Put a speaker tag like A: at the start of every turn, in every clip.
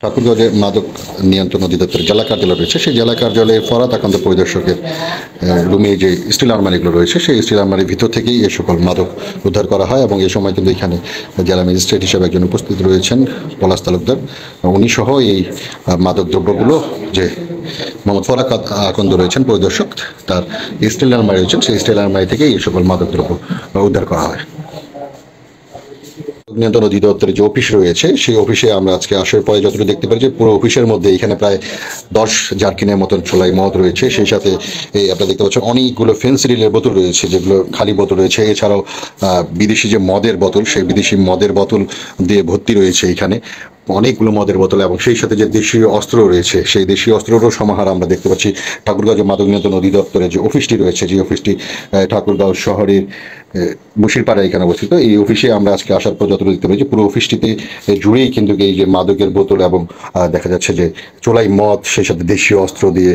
A: ঠাকুরগাঁও মাদক নিয়ন্ত্রণ অধিদপ্তরের জেলা কার্যালয় রয়েছে, সেই জেলা কার্যালয়ে ফরাদ আকান্ত পরিদর্শকের রুমে যে স্টিল আলমারিগুলো রয়েছে, সেই স্টিল আলমারির ভিতর থেকেই এই সকল মাদক উদ্ধার করা হয়। এবং এই সময় কিন্তু এখানে জেলা ম্যাজিস্ট্রেট হিসেবে একজন উপস্থিত রয়েছেন পলাশ তালুকদার, উনি সহ এই মাদক দ্রব্যগুলো যে মোহাম্মদ ফরাদ আকান্ত রয়েছেন পরিদর্শক, তার স্টিল আলমারি রয়েছেন, সেই স্টিল আলমারি থেকেই এই সকল মাদক দ্রব্য উদ্ধার করা হয়। নিয়ন্ত্রণ অধিদপ্তরের যে অফিস রয়েছে, সেই অফিসে আমরা আজকে আসার পরে যতটুকু দেখতে পারি যে পুরো অফিসের মধ্যে এখানে প্রায় 10 জার্কিনের মতন চোলাই মদ রয়েছে। সেই সাথে এই আপনারা দেখতে পাচ্ছেন অনেকগুলো ফেন্সিডিলের বোতল রয়েছে, যেগুলো খালি বোতল রয়েছে। এছাড়াও বিদেশি যে মদের বোতল, সেই বিদেশি মদের বোতল দিয়ে ভর্তি রয়েছে এখানে অনেকগুলো মদের বোতল। এবং সেই সাথে যে দেশীয় অস্ত্র রয়েছে, সেই দেশীয় অস্ত্রেরও সমাহার আমরা দেখতে পাচ্ছি। ঠাকুরগাঁও যে মাদক নিয়ন্ত্রণ অধিদপ্তরের যে অফিসটি রয়েছে, যে অফিসটি ঠাকুরগাঁও শহরের বসিরপাড়া এখানে অবস্থিত, এই অফিসে আমরা আজকে আসার পর যতটুকু দেখতে পাচ্ছি পুরো অফিসটিতে জুড়েই কিন্তু এই যে মাদকের বোতল এবং দেখা যাচ্ছে যে চোলাই মদ, সেই সাথে দেশীয় অস্ত্র দিয়ে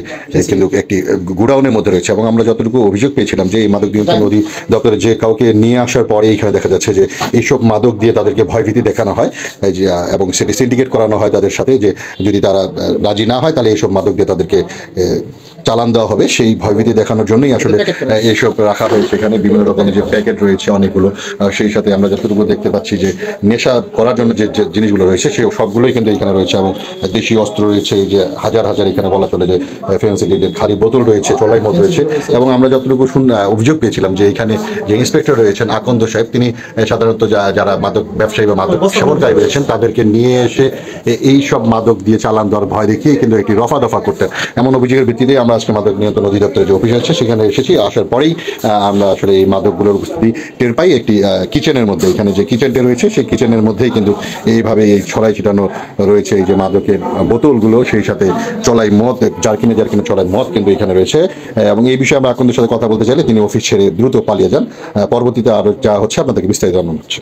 A: কিন্তু একটি গুডাউনের মধ্যে রয়েছে। এবং আমরা যতটুকু অভিযোগ পেয়েছিলাম যে এই মাদক নিয়ন্ত্রণ অধিদপ্তরে যে কাউকে নিয়ে আসার পরে এখানে দেখা যাচ্ছে যে এইসব মাদক দিয়ে তাদেরকে ভয়ভীতি দেখানো হয় যে, এবং সেটি সিন্ডিকেট করানো হয় তাদের সাথে, যে যদি তারা রাজি না হয় তাহলে এইসব মাদক দিয়ে তাদেরকে চালান দেওয়া হবে। সেই ভয়ভীতি দেখানোর জন্যই আসলে এইসব রাখা হয়েছে এখানে। বিভিন্ন রকমের যে প্যাকেট রয়েছে অনেকগুলো, সেই সাথে আমরা যতটুকু দেখতে পাচ্ছি যে নেশা করার জন্য যে জিনিসগুলো রয়েছে সেই সবগুলোই কিন্তু এখানে রয়েছে। এবং দেশি অস্ত্র রয়েছে, যে হাজার হাজার এখানে বলা চলে যে ফেন্সিডিলের খালি বোতল রয়েছে, চোলাই মদ রয়েছে। এবং আমরা যতটুকু অভিযোগ পেয়েছিলাম যে এখানে যে ইন্সপেক্টর রয়েছেন আকন্দ সাহেব, তিনি সাধারণত যারা মাদক ব্যবসায়ী বা মাদক সেবনকারী রয়েছেন তাদেরকে নিয়ে এসে এই সব মাদক দিয়ে চালান দেওয়ার ভয় দেখিয়ে কিন্তু একটি রফা দফা করতেন। এমন অভিযোগের ভিত্তিতে আমরা আজকে মাদক নিয়ন্ত্রণ অধিদপ্তরের যে অফিস আছে সেখানে এসেছি। আসার পরেই আমরা আসলে এই মাদকগুলোর উপস্থিতি টের পাই। একটি কিচেনের মধ্যে, এখানে যে কিচেনটা রয়েছে সেই কিচেনের মধ্যেই কিন্তু এইভাবে এই ছড়াই ছিটানো রয়েছে এই যে মাদকের বোতলগুলো, সেই সাথে চলাই মদ, জার্কিনে চলাই মদ কিন্তু এখানে রয়েছে। এবং এই বিষয়ে আমরা আকন্দের সাথে কথা বলতে চাইলে তিনি অফিস ছেড়ে দ্রুত পালিয়ে যান। পরবর্তীতে আরো যা হচ্ছে আপনাদেরকে বিস্তারিত জানানো হচ্ছে।